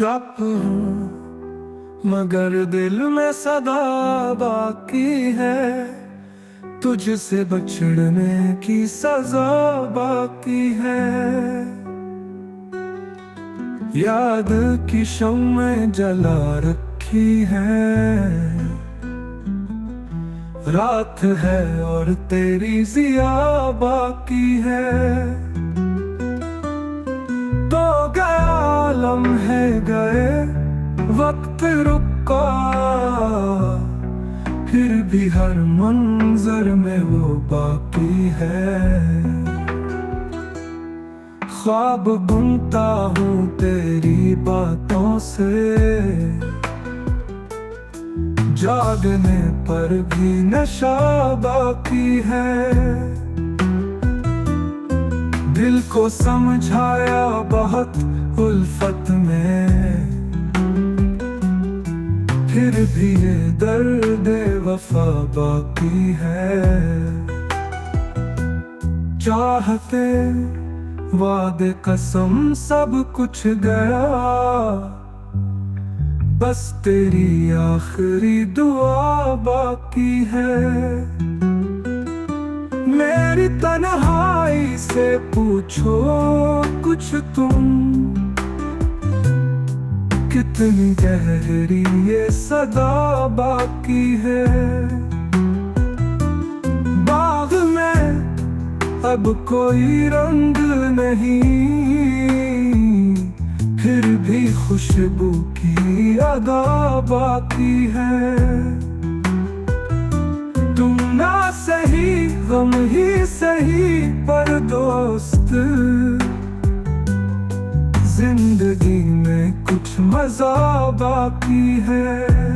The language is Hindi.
चुप हूँ मगर दिल में सदा बाकी है, तुझसे बछड़ने की सजा बाकी है। याद की शम्में जला रखी है, रात है और तेरी जिया बाकी है। तो गया लम्हे गए, वक्त रुका, फिर भी हर मंजर में वो बाकी है। ख्वाब बुनता हूँ तेरी बातों से, जागने पर भी नशा बाकी है। दिल को समझाया बहुत उल्फत में, फिर भी ये दर्द वफा बाकी है। चाहते वादे कसम सब कुछ गया, बस तेरी आखिरी दुआ बाकी है। मेरी तन्हाई से पूछो कुछ तुम, कितनी गहरी ये सदा बाकी है। बाग में अब कोई रंग नहीं, फिर भी खुशबू की अदा बाकी है। तुम ना सही गम ही सही पर दोस्त, जिंदगी में कुछ मजा बाकी है।